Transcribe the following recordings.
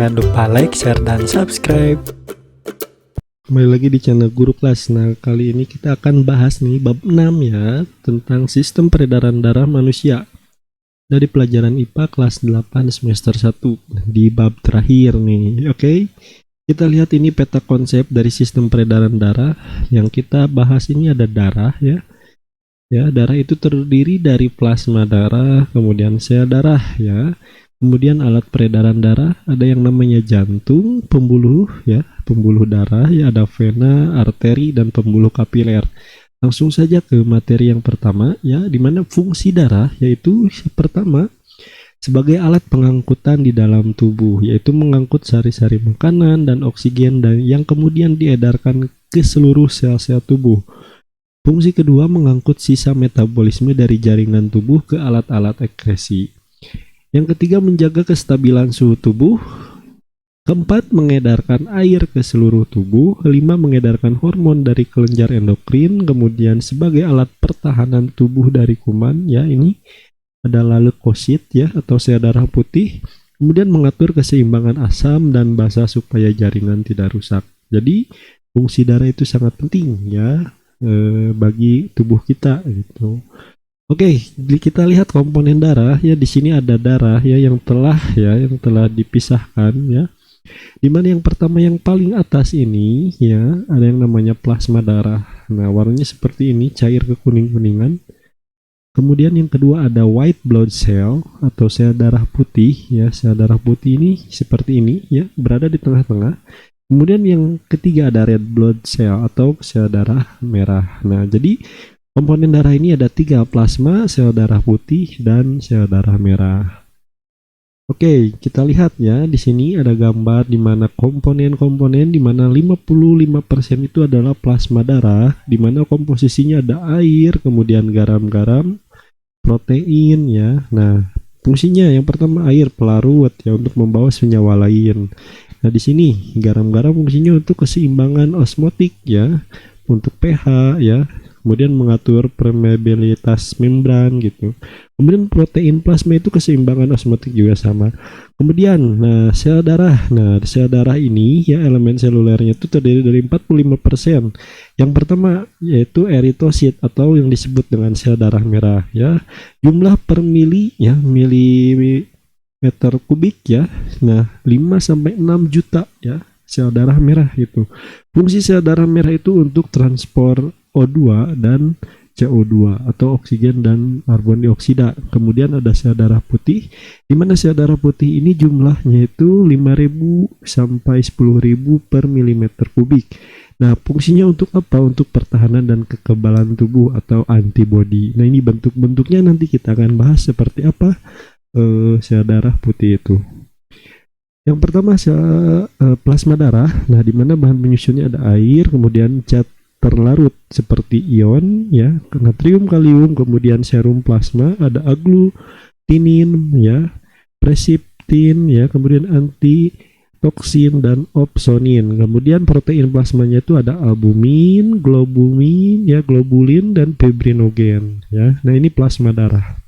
Jangan lupa like, share, dan subscribe. Kembali lagi di channel Guru Kelas. Nah, kali ini kita akan bahas nih bab 6 ya, tentang sistem peredaran darah manusia. Dari pelajaran IPA kelas 8 semester 1 di bab terakhir nih. Oke. Kita lihat ini peta konsep dari sistem peredaran darah. Yang kita bahas ini ada darah ya. Ya, darah itu terdiri dari plasma darah, kemudian sel darah ya. Kemudian alat peredaran darah ada yang namanya jantung, pembuluh ya, pembuluh darah ya, ada vena, arteri, dan pembuluh kapiler. Langsung saja ke materi yang pertama ya, di mana fungsi darah yaitu pertama sebagai alat pengangkutan di dalam tubuh, yaitu mengangkut sari-sari makanan dan oksigen dan yang kemudian diedarkan ke seluruh sel-sel tubuh. Fungsi kedua mengangkut sisa metabolisme dari jaringan tubuh ke alat-alat ekskresi. Yang ketiga menjaga kestabilan suhu tubuh. Keempat mengedarkan air ke seluruh tubuh. Kelima mengedarkan hormon dari kelenjar endokrin. Kemudian sebagai alat pertahanan tubuh dari kuman ya, ini adalah leukosit ya atau sel darah putih. Kemudian mengatur keseimbangan asam dan basa supaya jaringan tidak rusak. Jadi fungsi darah itu sangat penting ya bagi tubuh kita gitu. Oke, kita lihat komponen darah ya. Di sini ada darah ya yang telah dipisahkan ya. Dimana yang pertama yang paling atas ini ya ada yang namanya plasma darah. Nah, warnanya seperti ini, cair kekuning-kuningan. Kemudian yang kedua ada white blood cell atau sel darah putih ya. Sel darah putih ini seperti ini ya, berada di tengah-tengah. Kemudian yang ketiga ada red blood cell atau sel darah merah. Nah, jadi komponen darah ini ada 3, plasma, sel darah putih, dan sel darah merah. Oke, kita lihat ya, di sini ada gambar di mana komponen-komponen di mana 55% itu adalah plasma darah, di mana komposisinya ada air, kemudian garam-garam, protein ya. Nah, fungsinya yang pertama air pelarut ya untuk membawa senyawa lain. Nah, di sini garam-garam fungsinya untuk keseimbangan osmotik ya, untuk pH ya. Kemudian mengatur permeabilitas membran gitu. Kemudian protein plasma itu keseimbangan osmotik juga sama. Kemudian sel darah. Nah, sel darah ini ya elemen selulernya itu terdiri dari 45%. Yang pertama yaitu eritosit atau yang disebut dengan sel darah merah ya. Jumlah per milimeter kubik ya. Nah, 5 sampai 6 juta ya sel darah merah itu. Fungsi sel darah merah itu untuk transport O2 dan CO2 atau oksigen dan karbon dioksida. Kemudian ada sel darah putih, di mana sel darah putih ini jumlahnya itu 5.000 sampai 10.000 per milimeter kubik. Nah, fungsinya untuk apa? Untuk pertahanan dan kekebalan tubuh atau antibodi. Nah, ini bentuk-bentuknya nanti kita akan bahas seperti apa sel darah putih itu. Yang pertama sel plasma darah. Nah, di mana bahan penyusunnya ada air, kemudian zat terlarut seperti ion ya, natrium, kalium, kemudian serum plasma, ada agglutinin ya, presiptin ya, kemudian antitoksin dan opsonin. Kemudian protein plasmanya itu ada albumin, globumin ya, globulin dan fibrinogen ya. Nah, ini plasma darah.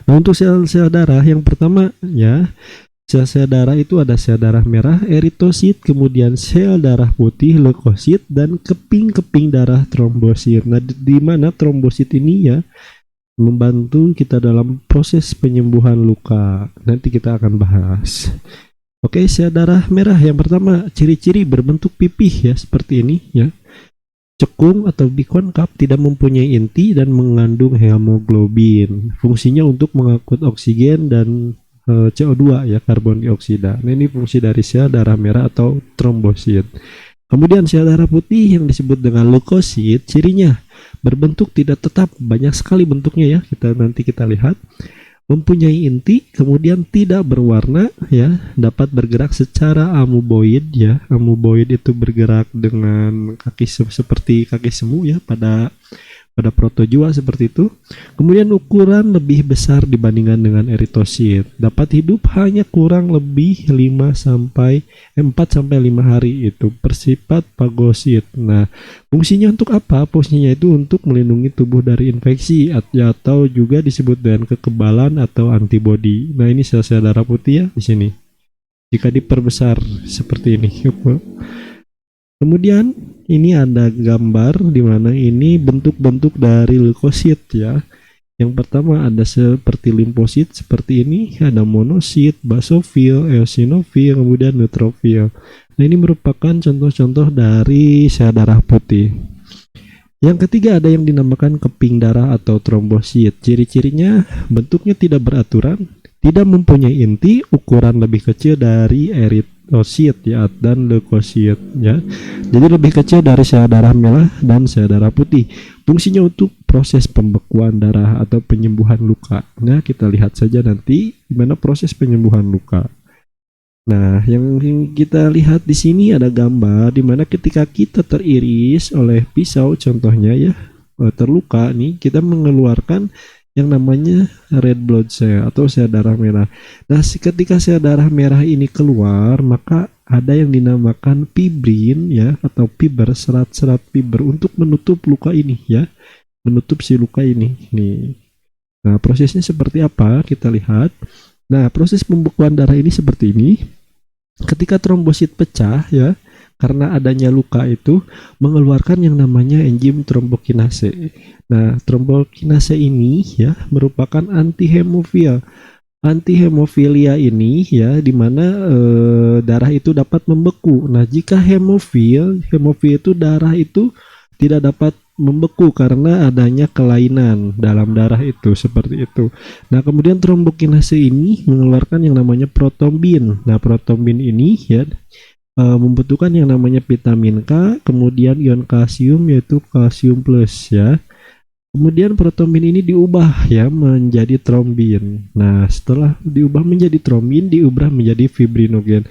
Nah, untuk sel-sel darah yang pertama ya, sel-sel darah itu ada sel darah merah, eritosit, kemudian sel darah putih, leukosit, dan keping-keping darah, trombosit. Nah, di mana trombosit ini ya membantu kita dalam proses penyembuhan luka. Nanti kita akan bahas. Oke, sel darah merah yang pertama, ciri-ciri berbentuk pipih ya seperti ini ya. Cekung atau bikonkap, tidak mempunyai inti dan mengandung hemoglobin. Fungsinya untuk mengangkut oksigen dan CO2 ya, karbon dioksida. Nah, ini fungsi dari sel darah merah atau trombosit. Kemudian sel darah putih yang disebut dengan leukosit, cirinya berbentuk tidak tetap, banyak sekali bentuknya ya. Nanti kita lihat. Mempunyai inti, kemudian tidak berwarna ya, dapat bergerak secara amoeboid ya. Amoeboid itu bergerak dengan kaki seperti kaki semu ya pada protozoa seperti itu. Kemudian ukuran lebih besar dibandingkan dengan eritosit. Dapat hidup hanya kurang lebih 4 sampai 5 hari itu. Bersifat fagosit. Nah, fungsinya untuk apa? Fungsinya itu untuk melindungi tubuh dari infeksi atau juga disebut dengan kekebalan atau antibodi. Nah, ini sel-sel darah putih ya di sini. jika diperbesar seperti ini. Kemudian ini ada gambar di mana ini bentuk-bentuk dari leukosit ya. Yang pertama ada seperti limfosit seperti ini, ada monosit, basofil, eosinofil, kemudian neutrofil. Nah, ini merupakan contoh-contoh dari sel darah putih. Yang ketiga ada yang dinamakan keping darah atau trombosit. Ciri-cirinya bentuknya tidak beraturan, tidak mempunyai inti, ukuran lebih kecil dari eritrosit ya dan leukosit ya. Jadi lebih kecil dari sel darah merah dan sel darah putih. Fungsinya untuk proses pembekuan darah atau penyembuhan luka. Nah, kita lihat saja nanti gimana proses penyembuhan luka. Nah, yang kita lihat di sini ada gambar di mana ketika kita teriris oleh pisau contohnya ya, terluka nih, kita mengeluarkan yang namanya red blood cell atau sel darah merah. Nah, ketika sel darah merah ini keluar, maka ada yang dinamakan fibrin ya atau fiber, serat-serat fiber untuk menutup luka ini ya, menutup si luka ini nih. Nah, prosesnya seperti apa? Kita lihat. Nah, proses pembekuan darah ini seperti ini. Ketika trombosit pecah ya, karena adanya luka itu mengeluarkan yang namanya enzim trombokinase. Nah, trombokinase ini ya merupakan antihemofil. Antihemofilia ini ya dimana darah itu dapat membeku. Nah, jika hemofil itu darah itu tidak dapat membeku karena adanya kelainan dalam darah itu seperti itu. Nah, kemudian trombokinase ini mengeluarkan yang namanya protombin. Nah, protombin ini ya membutuhkan yang namanya vitamin K, kemudian ion kalsium yaitu kalsium plus ya. Kemudian protombin ini diubah ya menjadi trombin. Nah, setelah diubah menjadi trombin, diubah menjadi fibrinogen.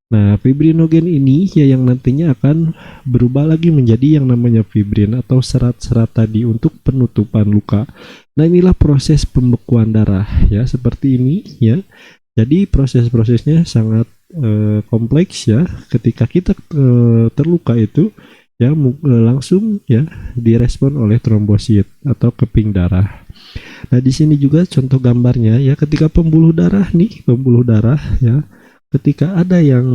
Nah, fibrinogen ini ya yang nantinya akan berubah lagi menjadi yang namanya fibrin atau serat-serat tadi untuk penutupan luka. Nah, inilah proses pembekuan darah ya seperti ini ya. Jadi proses-prosesnya sangat kompleks ya. Ketika kita terluka itu ya langsung ya direspon oleh trombosit atau keping darah. Nah, di sini juga contoh gambarnya ya ketika pembuluh darah nih, pembuluh darah ya. Ketika ada yang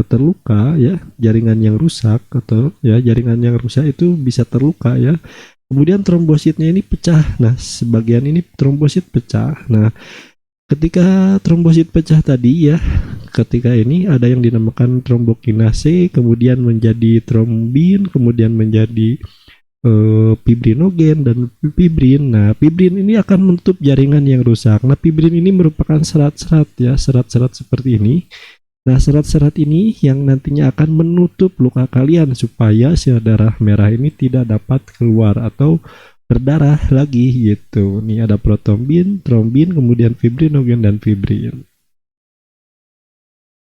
terluka ya, jaringan yang rusak atau ya jaringan yang rusak itu bisa terluka ya. Kemudian trombositnya ini pecah. Nah, sebagian ini trombosit pecah. Nah, ketika trombosit pecah tadi ya, ketika ini ada yang dinamakan trombokinase, kemudian menjadi trombin, kemudian menjadi fibrinogen dan fibrin. Nah, fibrin ini akan menutup jaringan yang rusak. Nah, fibrin ini merupakan serat-serat ya, serat-serat seperti ini. Nah, serat-serat ini yang nantinya akan menutup luka kalian supaya sel darah merah ini tidak dapat keluar atau berdarah lagi gitu. Nih ada protombin, trombin, kemudian fibrinogen dan fibrin.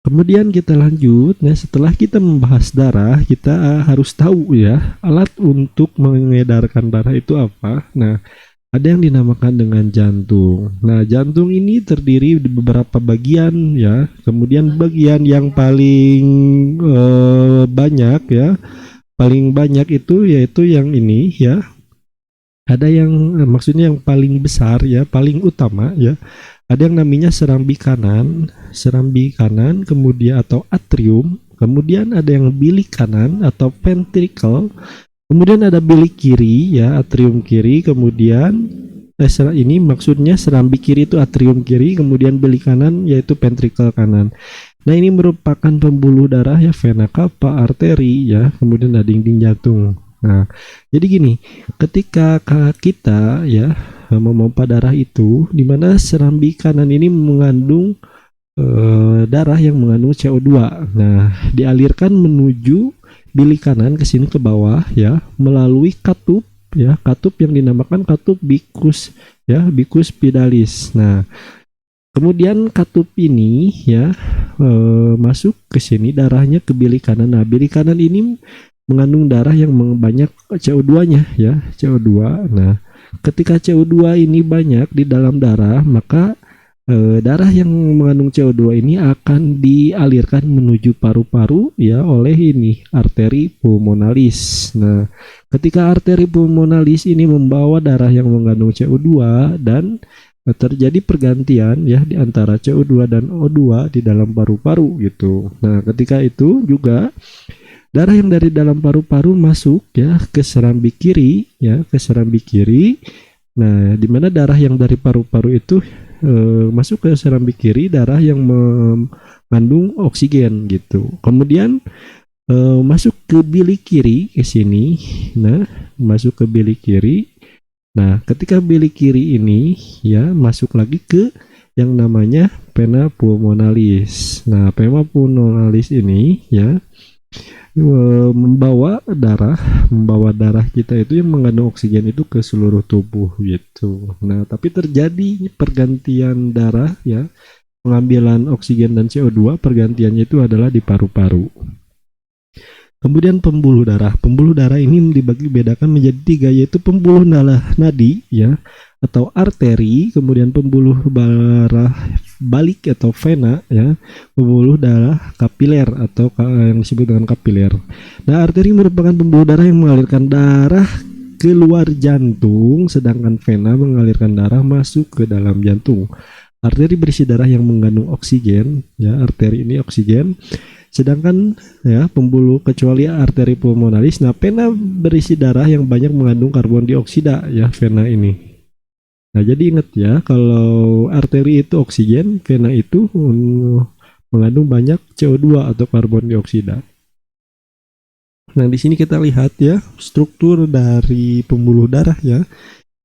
Kemudian kita lanjut. Nah, setelah kita membahas darah, kita harus tahu ya alat untuk mengedarkan darah itu apa. Nah, ada yang dinamakan dengan jantung. Nah, jantung ini terdiri di beberapa bagian ya. Kemudian bagian yang paling banyak ya, paling banyak itu yaitu yang ini ya. Ada yang maksudnya yang paling besar ya, paling utama ya. Ada yang namanya serambi kanan, kemudian atau atrium, kemudian ada yang bilik kanan atau ventricle, kemudian ada bilik kiri ya, atrium kiri, kemudian ini maksudnya serambi kiri itu atrium kiri, kemudian bilik kanan yaitu ventricle kanan. Nah, ini merupakan pembuluh darah ya, vena cava, arteri ya, kemudian ada dinding jantung. Nah, jadi gini, ketika kita ya memompa darah itu, di mana serambi kanan ini mengandung darah yang mengandung CO2. Nah, dialirkan menuju bilik kanan ke sini ke bawah ya, melalui katup ya, katup yang dinamakan katup bicus ya, bicus pidalis. Nah, kemudian katup ini ya masuk ke sini darahnya ke bilik kanan. Nah, bilik kanan ini mengandung darah yang banyak CO2-nya ya, CO2. Nah, ketika CO2 ini banyak di dalam darah, maka darah yang mengandung CO2 ini akan dialirkan menuju paru-paru ya oleh ini arteri pulmonalis. Nah, ketika arteri pulmonalis ini membawa darah yang mengandung CO2 dan terjadi pergantian ya di antara CO2 dan O2 di dalam paru-paru gitu. Nah, ketika itu juga darah yang dari dalam paru-paru masuk ya ke serambi kiri ya, ke serambi kiri. Nah, di mana darah yang dari paru-paru itu masuk ke serambi kiri, darah yang mengandung oksigen gitu. Kemudian masuk ke bilik kiri ke sini. Nah, masuk ke bilik kiri. Nah, ketika bilik kiri ini ya masuk lagi ke yang namanya vena pulmonalis. Nah, vena pulmonalis ini ya membawa darah kita itu yang mengandung oksigen itu ke seluruh tubuh gitu. Nah, tapi terjadi pergantian darah ya, pengambilan oksigen dan CO2, pergantiannya itu adalah di paru-paru. Kemudian pembuluh darah. Pembuluh darah ini dibagi bedakan menjadi 3, yaitu pembuluh darah nadi ya atau arteri, kemudian pembuluh darah balik atau vena ya, pembuluh darah kapiler atau yang disebut dengan kapiler. Nah, arteri merupakan pembuluh darah yang mengalirkan darah keluar jantung, sedangkan vena mengalirkan darah masuk ke dalam jantung. Arteri berisi darah yang mengandung oksigen ya, arteri ini oksigen. Sedangkan ya pembuluh kecuali arteri pulmonalis, nah vena berisi darah yang banyak mengandung karbon dioksida ya, vena ini. Nah, jadi ingat ya, kalau arteri itu oksigen, vena itu mengandung banyak CO2 atau karbon dioksida. Nah, di sini kita lihat ya struktur dari pembuluh darah ya.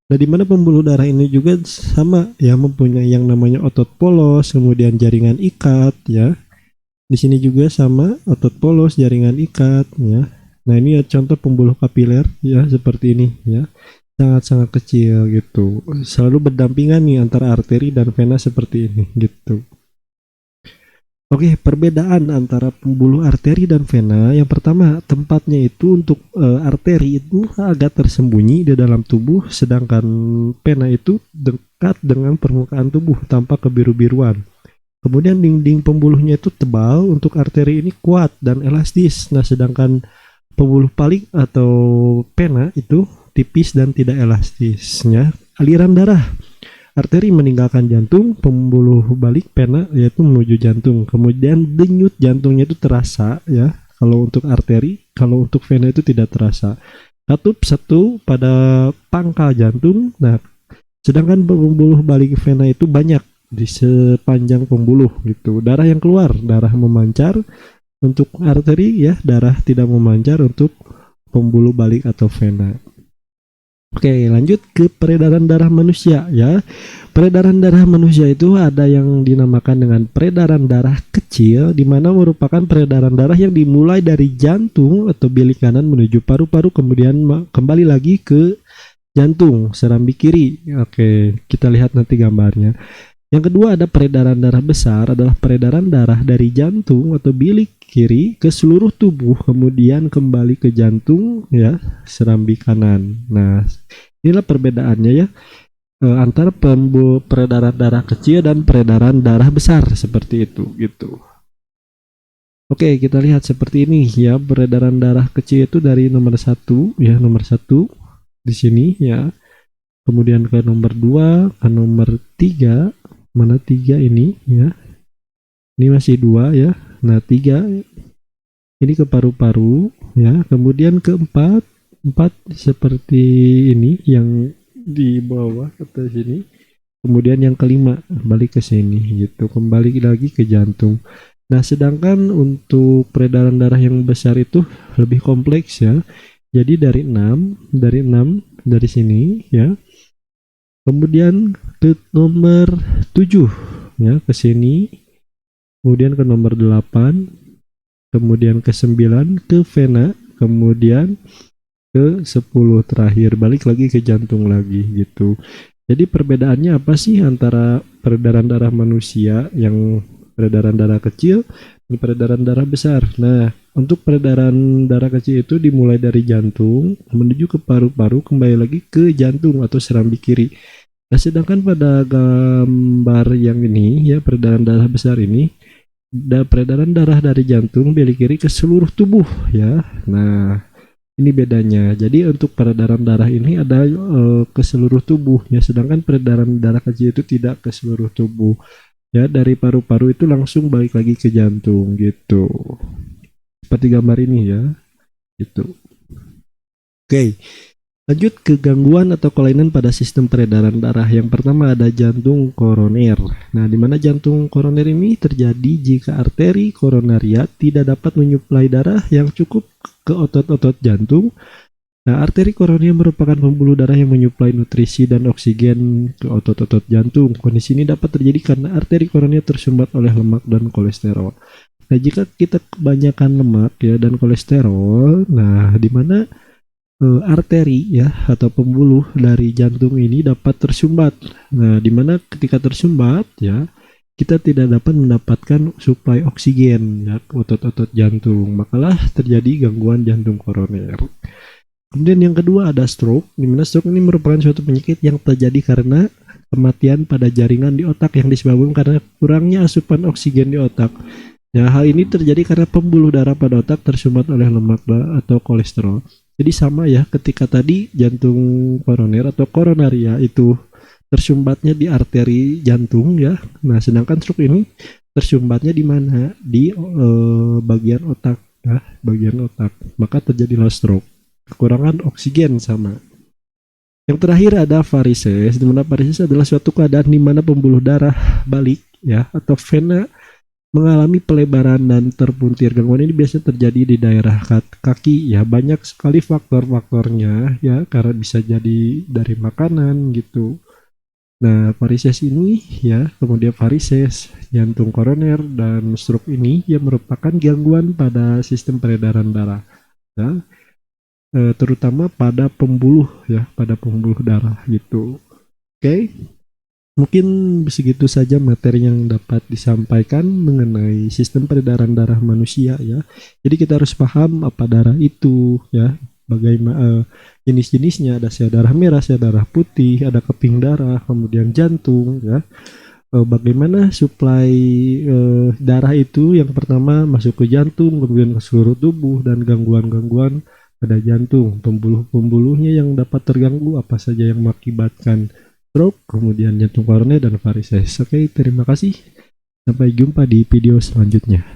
Nah, di mana pembuluh darah ini juga sama ya, mempunyai yang namanya otot polos, kemudian jaringan ikat ya. Di sini juga sama, otot polos, jaringan ikat ya. Nah, ini ya contoh pembuluh kapiler ya, seperti ini ya. Sangat-sangat kecil gitu. Selalu berdampingan nih antara arteri dan vena seperti ini gitu. Oke, perbedaan antara pembuluh arteri dan vena. Yang pertama, tempatnya itu untuk arteri itu agak tersembunyi di dalam tubuh, sedangkan vena itu dekat dengan permukaan tubuh, tampak kebiru-biruan. Kemudian dinding pembuluhnya itu tebal, untuk arteri ini kuat dan elastis. Nah, sedangkan pembuluh balik atau vena itu tipis dan tidak elastisnya. Aliran darah arteri meninggalkan jantung, pembuluh balik vena yaitu menuju jantung. Kemudian denyut jantungnya itu terasa ya. Kalau untuk arteri, kalau untuk vena itu tidak terasa. Katup satu pada pangkal jantung. Nah, sedangkan pembuluh balik vena itu banyak di sepanjang pembuluh gitu. Darah yang keluar, darah memancar. Untuk arteri ya, darah tidak memancar untuk pembuluh balik atau vena. Oke, lanjut ke peredaran darah manusia ya. Peredaran darah manusia itu ada yang dinamakan dengan peredaran darah kecil, di mana merupakan peredaran darah yang dimulai dari jantung atau bilik kanan menuju paru-paru, kemudian kembali lagi ke jantung, serambi kiri. Oke, kita lihat nanti gambarnya. Yang kedua ada peredaran darah besar, adalah peredaran darah dari jantung atau bilik kiri ke seluruh tubuh, kemudian kembali ke jantung ya, serambi kanan. Nah, inilah perbedaannya ya antara peredaran darah kecil dan peredaran darah besar, seperti itu gitu. Oke, kita lihat seperti ini ya, peredaran darah kecil itu dari nomor 1 ya, nomor 1 di sini ya. Kemudian ke nomor 2, ke nomor 3. Mana 3 ini ya, ini masih 2 ya. Nah, 3 ini ke paru-paru ya. Kemudian ke 4 seperti ini yang di bawah atau sini. Kemudian yang kelima balik ke sini gitu, kembali lagi ke jantung. Nah, sedangkan untuk peredaran darah yang besar itu lebih kompleks ya. Jadi dari 6 dari sini ya. Kemudian ke nomor 7 ya, ke sini. Kemudian ke nomor 8, kemudian ke 9 ke vena, kemudian ke 10 terakhir balik lagi ke jantung lagi gitu. Jadi perbedaannya apa sih antara peredaran darah manusia yang peredaran darah kecil dan peredaran darah besar? Nah, untuk peredaran darah kecil itu dimulai dari jantung menuju ke paru-paru, kembali lagi ke jantung atau serambi kiri. Nah, sedangkan pada gambar yang ini ya, peredaran darah besar ini, peredaran darah dari jantung bilik kiri ke seluruh tubuh ya. Nah, Ini bedanya. Jadi untuk peredaran darah ini ada ke seluruh tubuh ya, sedangkan peredaran darah kecil itu tidak ke seluruh tubuh. Ya, dari paru-paru itu langsung balik lagi ke jantung gitu. Seperti gambar ini ya. Gitu. Oke. Lanjut ke gangguan atau kelainan pada sistem peredaran darah. Yang pertama ada jantung koroner. Nah, di mana jantung koroner ini terjadi jika arteri koronaria tidak dapat menyuplai darah yang cukup ke otot-otot jantung. Nah, arteri koroner merupakan pembuluh darah yang menyuplai nutrisi dan oksigen ke otot-otot jantung. Kondisi ini dapat terjadi karena arteri koroner tersumbat oleh lemak dan kolesterol. Nah, jika kita kebanyakan lemak ya dan kolesterol, nah di mana arteri ya atau pembuluh dari jantung ini dapat tersumbat. Nah, di mana ketika tersumbat ya kita tidak dapat mendapatkan suplai oksigen ya ke otot-otot jantung, makalah terjadi gangguan jantung koroner. Kemudian yang kedua ada stroke, di mana stroke ini merupakan suatu penyakit yang terjadi karena kematian pada jaringan di otak yang disebabkan karena kurangnya asupan oksigen di otak. Ya, hal ini terjadi karena pembuluh darah pada otak tersumbat oleh lemak atau kolesterol. Jadi sama ya, ketika tadi jantung koroner atau koronaria itu tersumbatnya di arteri jantung ya. Nah, sedangkan stroke ini tersumbatnya di mana? Di bagian otak ya, bagian otak. Maka terjadilah stroke. Kekurangan oksigen sama. Yang terakhir ada varises, di mana varises adalah suatu keadaan di mana pembuluh darah balik ya atau vena mengalami pelebaran dan terpuntir. Gangguan ini biasanya terjadi di daerah kaki ya, banyak sekali faktor-faktornya ya, karena bisa jadi dari makanan gitu. Nah, varises ini ya, kemudian varises, jantung koroner dan stroke ini ya merupakan gangguan pada sistem peredaran darah ya, terutama pada pembuluh ya, pada pembuluh darah gitu. Oke. Mungkin segitu saja materi yang dapat disampaikan mengenai sistem peredaran darah manusia ya. Jadi kita harus paham apa darah itu ya, bagaimana jenis-jenisnya, ada sel darah merah, sel darah putih, ada keping darah, kemudian jantung ya. Bagaimana suplai darah itu, yang pertama masuk ke jantung, kemudian ke seluruh tubuh, dan gangguan-gangguan pada jantung, pembuluh-pembuluhnya yang dapat terganggu, apa saja yang mengakibatkan stroke, kemudian jantung koroner dan varises. Oke, terima kasih. Sampai jumpa di video selanjutnya.